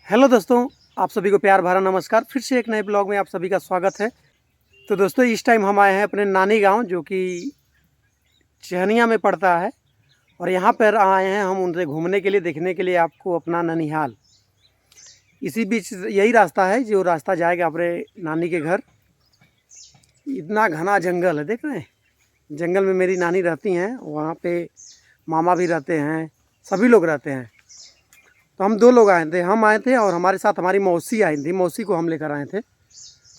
Hello दोस्तों, आप सभी को प्यार भरा नमस्कार। फिर से एक नए ब्लॉग में आप सभी का स्वागत है। तो दोस्तों, इस टाइम हम आए हैं अपने नानी गांव, जो कि चहनिया में पड़ता है। और यहाँ पर आए हैं हम उनसे घूमने के लिए, देखने के लिए आपको अपना ननिहाल। इसी बीच यही रास्ता है जो रास्ता जाएगा अपने नानी के घर। इतना घना जंगल है, देख रहे हैं। जंगल में मेरी नानी रहती हैं, वहाँ पे मामा भी रहते हैं, सभी लोग रहते हैं। तो हम दो लोग आए थे, हम आए थे और हमारे साथ हमारी मौसी आई थी। मौसी को हम लेकर आए थे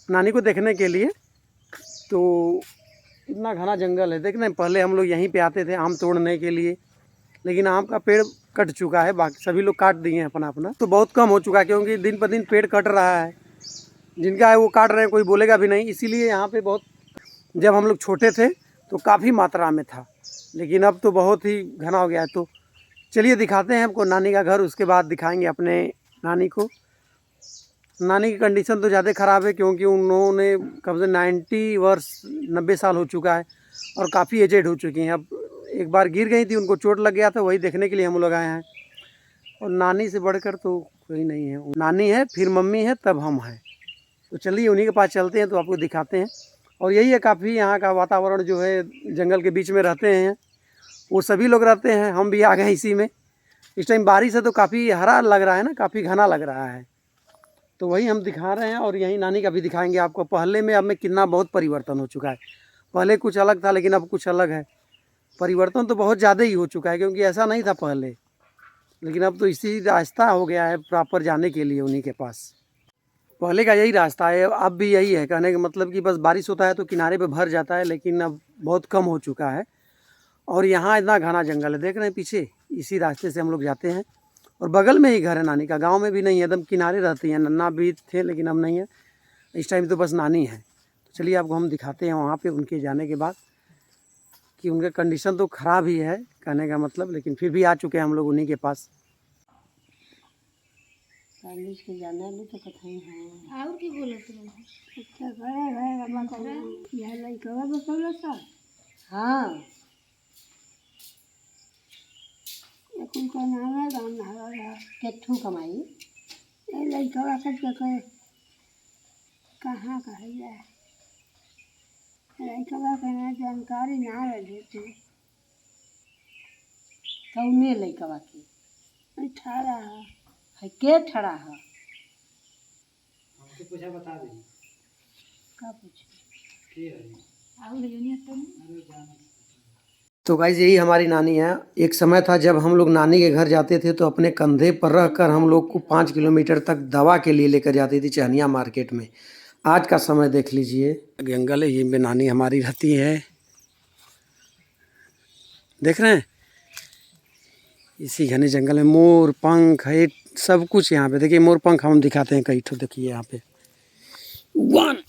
नानी को देखने के लिए। तो इतना घना जंगल है, देखना। पहले हम लोग यहीं पे आते थे आम तोड़ने के लिए, लेकिन आम का पेड़ कट चुका है, बाकी सभी लोग काट दिए हैं अपना अपना। तो बहुत कम हो चुका है, क्योंकि दिन पर दिन पेड़ कट रहा है। जिनका है वो काट रहे हैं, कोई बोलेगा भी नहीं। इसीलिए यहाँ पे बहुत, जब हम लोग छोटे थे तो काफ़ी मात्रा में था, लेकिन अब तो बहुत ही घना हो गया है। तो चलिए दिखाते हैं हमको नानी का घर, उसके बाद दिखाएंगे अपने नानी को। नानी की कंडीशन तो ज़्यादा ख़राब है, क्योंकि उन्होंने कब से 90 साल हो चुका है और काफ़ी एजेड हो चुकी हैं। अब एक बार गिर गई थी, उनको चोट लग गया था, वही देखने के लिए हम लोग आए हैं। और नानी से बढ़कर तो कोई नहीं है। नानी है, फिर मम्मी है, तब हम हैं। तो चलिए उन्हीं के पास चलते हैं, तो आपको दिखाते हैं। और यही है, काफ़ी यहाँ का वातावरण जो है, जंगल के बीच में रहते हैं वो सभी लोग रहते हैं, हम भी आ गए इसी में। इस टाइम बारिश है तो काफ़ी हरा लग रहा है ना, काफ़ी घना लग रहा है। तो वही हम दिखा रहे हैं, और यहीं नानी का भी दिखाएंगे आपको। पहले में अब में कितना बहुत परिवर्तन हो चुका है। पहले कुछ अलग था, लेकिन अब कुछ अलग है। परिवर्तन तो बहुत ज़्यादा ही हो चुका है, क्योंकि ऐसा नहीं था पहले। लेकिन अब तो इसी रास्ता हो गया है प्रॉपर जाने के लिए उन्हीं के पास। पहले का यही रास्ता है, अब भी यही है। कहने का मतलब कि बस बारिश होता है तो किनारे पे भर जाता है, लेकिन अब बहुत कम हो चुका है। और यहाँ इतना घना जंगल है, देख रहे हैं पीछे। इसी रास्ते से हम लोग जाते हैं, और बगल में ही घर है नानी का। गांव में भी नहीं है, एकदम किनारे रहती हैं। नन्ना भी थे, लेकिन अब नहीं है। इस टाइम तो बस नानी है। तो चलिए आपको हम दिखाते हैं वहाँ पे उनके जाने के बाद, कि उनका कंडीशन तो ख़राब ही है कहने का मतलब, लेकिन फिर भी आ चुके हैं हम लोग उन्हीं के पास। के जाना भी तो कथाई हैं और की बोले तुम? अच्छा करे है रमा को यह लइकवा बतौला सा। हाँ ये कुल का नाम है राम नारा केठू कमाई। ये लइकवा के कहाँ कहैया लइकवा के ना जानकारी ना रहे तू कौने लइकवा के ठाड़ा है के ठड़ा है हमसे पूछा बता दीजिए का पूछे और यूनियन तुम तो गाइस, यही हमारी नानी है। एक समय था जब हम लोग नानी के घर जाते थे तो अपने कंधे पर रखकर हम लोग को 5 किलोमीटर तक दवा के लिए लेकर जाती थी, चहनिया मार्केट में। आज का समय देख लीजिए, जंगल है, यहीं पे नानी हमारी रहती है। देख रहे हैं, इसी घने जंगल में मोर पंख है, सब कुछ यहाँ पे। देखिए मोर पंख हम दिखाते हैं कई ठो, देखिए यहाँ पे 1,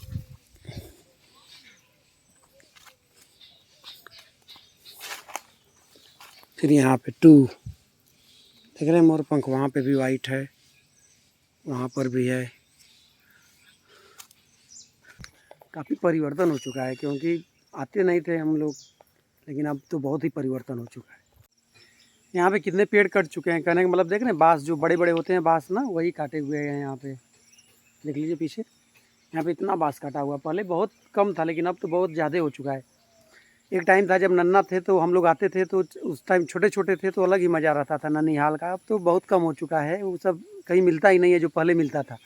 फिर यहाँ पे 2। देख रहे हैं मोर पंख, वहाँ पे भी वाइट है, वहाँ पर भी है। काफ़ी परिवर्तन हो चुका है, क्योंकि आते नहीं थे हम लोग, लेकिन अब तो बहुत ही परिवर्तन हो चुका है। यहाँ पे कितने पेड़ कट चुके हैं कहने का मतलब, देख रहे हैं बाँस जो बड़े बड़े होते हैं, बाँस ना, वही काटे हुए हैं यहाँ पे। देख लीजिए पीछे, यहाँ पे इतना बाँस काटा हुआ। पहले बहुत कम था, लेकिन अब तो बहुत ज़्यादा हो चुका है। एक टाइम था जब नन्ना थे तो हम लोग आते थे, तो उस टाइम छोटे छोटे थे तो अलग ही मज़ा रहता था ननिहाल का। अब तो बहुत कम हो चुका है, वो सब कहीं मिलता ही नहीं है जो पहले मिलता था।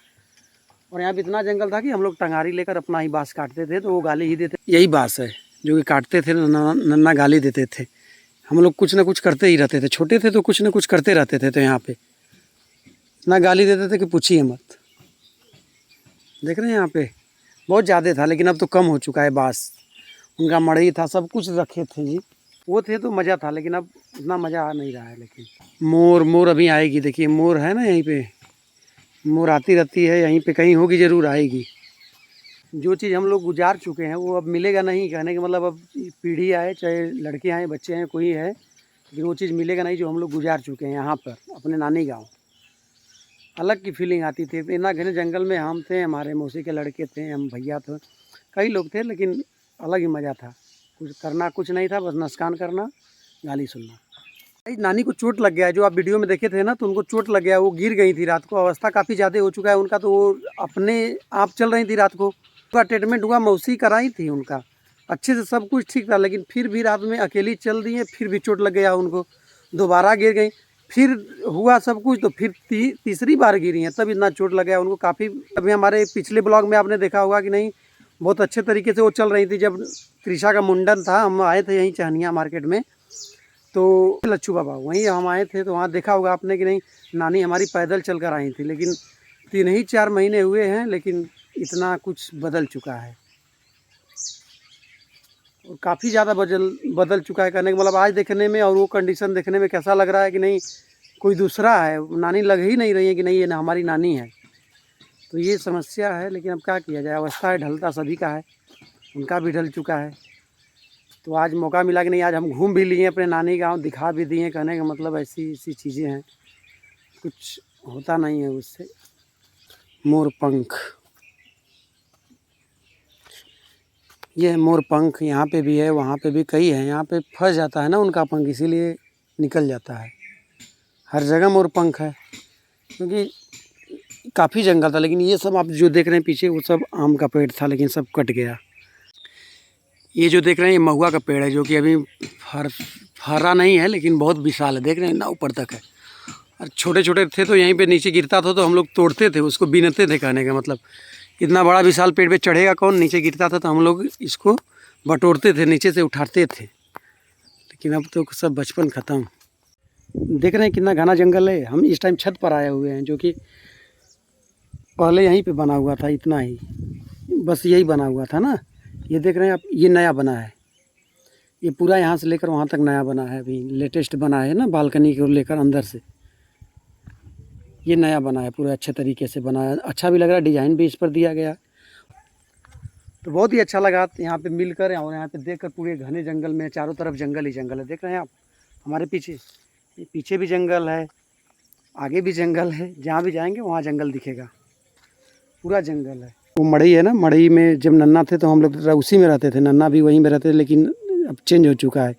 और यहाँ पे इतना जंगल था कि हम लोग टंगारी लेकर अपना ही बाँस काटते थे, तो वो गाली ही देते। यही बाँस है जो कि काटते थे, नन्ना गाली देते थे। हम लोग कुछ ना कुछ करते ही रहते थे, छोटे थे तो कुछ ना कुछ करते रहते थे। तो यहाँ पे इतना गाली देते थे कि पूछिए मत। देख रहे हैं यहाँ पे बहुत ज़्यादा था, लेकिन अब तो कम हो चुका है बाँस। उनका मड़ई था, सब कुछ रखे थे जी, वो थे तो मज़ा था, लेकिन अब उतना मज़ा आ नहीं रहा है। लेकिन मोर अभी आएगी, देखिए मोर है ना यहीं पे, मोर आती रहती है, यहीं पे कहीं होगी, ज़रूर आएगी। जो चीज़ हम लोग गुजार चुके हैं वो अब मिलेगा नहीं कहने का मतलब। अब पीढ़ी आए, चाहे लड़के आए, बच्चे हैं, कोई है, लेकिन वो चीज़ मिलेगा नहीं जो हम लोग गुजार चुके हैं यहाँ पर अपने नानी गाँव। अलग की फीलिंग आती थी। इतना घने जंगल में हम थे, हमारे मौसी के लड़के थे, हम भैया थे, कई लोग थे, लेकिन अलग ही मज़ा था। कुछ करना कुछ नहीं था, बस नुकसान करना, गाली सुनना। नानी को चोट लग गया है, जो आप वीडियो में देखे थे ना, तो उनको चोट लग गया, वो गिर गई थी रात को, अवस्था काफ़ी ज़्यादा हो चुका है उनका, तो वो अपने आप चल रही थी रात को। उनका ट्रीटमेंट हुआ, मौसी कराई थी उनका, अच्छे से सब कुछ ठीक था, लेकिन फिर भी रात में अकेली चल दी है, फिर भी चोट लग गया उनको, दोबारा गिर गई, फिर हुआ सब कुछ, तो फिर तीसरी बार गिरी हैं, तब इतना चोट लग गया उनको काफ़ी। अभी हमारे पिछले ब्लॉग में आपने देखा होगा कि नहीं, बहुत अच्छे तरीके से वो चल रही थी। जब त्रिशा का मुंडन था, हम आए थे यहीं चहनिया मार्केट में, तो लच्छू बाबा वहीं हम आए थे, तो वहाँ देखा होगा आपने कि नहीं, नानी हमारी पैदल चल कर आई थी, लेकिन 3 ही 4 महीने हुए हैं, लेकिन इतना कुछ बदल चुका है और काफ़ी ज़्यादा बदल चुका है। कहने का मतलब आज देखने में और वो कंडीशन देखने में कैसा लग रहा है कि नहीं कोई दूसरा है, नानी लग ही नहीं रही है कि नहीं ये ना हमारी नानी है। तो ये समस्या है, लेकिन अब क्या किया जाए, अवस्था है, ढलता सभी का है, उनका भी ढल चुका है। तो आज मौका मिला कि नहीं, आज हम घूम भी लिए अपने नानी गांव, दिखा भी दिए। कहने का मतलब ऐसी ऐसी चीज़ें हैं, कुछ होता नहीं है उससे। मोर पंख, ये है मोर पंख, यहाँ पे भी है, वहाँ पे भी कई है। यहाँ पे फंस जाता है ना उनका पंख, इसीलिए निकल जाता है। हर जगह मोर पंख है, क्योंकि काफ़ी जंगल था। लेकिन ये सब आप जो देख रहे हैं पीछे, वो सब आम का पेड़ था, लेकिन सब कट गया। ये जो देख रहे हैं, ये महुआ का पेड़ है, जो कि अभी फरा नहीं है, लेकिन बहुत विशाल है। देख रहे हैं ना, ऊपर तक है। और छोटे छोटे थे तो यहीं पे नीचे गिरता था, तो हम लोग तोड़ते थे उसको, बीनते थे। कहने का मतलब इतना बड़ा विशाल पेड़ पे चढ़ेगा कौन, नीचे गिरता था तो हम लोग इसको बटोरते थे, नीचे से उठाते थे। लेकिन अब तो सब बचपन ख़त्म। देख रहे हैं कितना घना जंगल है। हम इस टाइम छत पर आए हुए हैं, जो कि पहले यहीं पे बना हुआ था, इतना ही बस यही बना हुआ था ना। ये देख रहे हैं आप, ये नया बना है, ये पूरा यहाँ से लेकर वहाँ तक नया बना है, अभी लेटेस्ट बना है ना, बालकनी को लेकर अंदर से ये नया बना है, पूरा अच्छे तरीके से बना है। अच्छा भी लग रहा है, डिज़ाइन भी इस पर दिया गया। तो बहुत ही अच्छा लगा यहाँ पे मिलकर और यहाँ पे देखकर। पूरे घने जंगल में चारों तरफ जंगल ही जंगल है। देख रहे हैं आप हमारे पीछे, ये पीछे भी जंगल है, आगे भी जंगल है, जहाँ भी जाएंगे वहाँ जंगल दिखेगा, पूरा जंगल है। वो मड़ई है ना, मड़ई में जब नन्ना थे तो हम लोग उसी में रहते थे, नन्ना भी वहीं में रहते थे, लेकिन अब चेंज हो चुका है।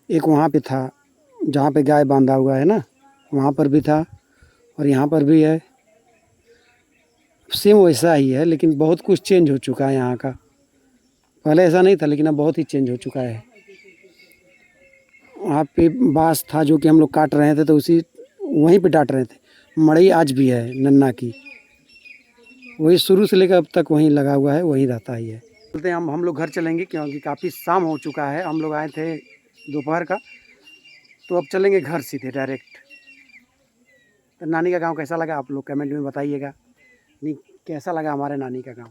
एक वहाँ पे था जहाँ पे गाय बांधा हुआ है ना, वहाँ पर भी था, और यहाँ पर भी है, सेम वैसा ही है, लेकिन बहुत कुछ चेंज हो चुका है यहाँ का। पहले ऐसा नहीं था, लेकिन अब बहुत ही चेंज हो चुका है। वहाँ पे बांस था जो कि हम लोग काट रहे थे, तो उसी वहीं पे डांट रहे थे। मड़ई आज भी है नन्ना की, वही शुरू से लेकर अब तक वहीं लगा हुआ है, वहीं रहता ही है। बोलते हैं हम लोग घर चलेंगे, क्योंकि काफ़ी शाम हो चुका है। हम लोग आए थे दोपहर का, तो अब चलेंगे घर सीधे डायरेक्ट। तो नानी का गांव कैसा लगा आप लोग कमेंट में बताइएगा। नहीं कैसा लगा हमारे नानी का गांव।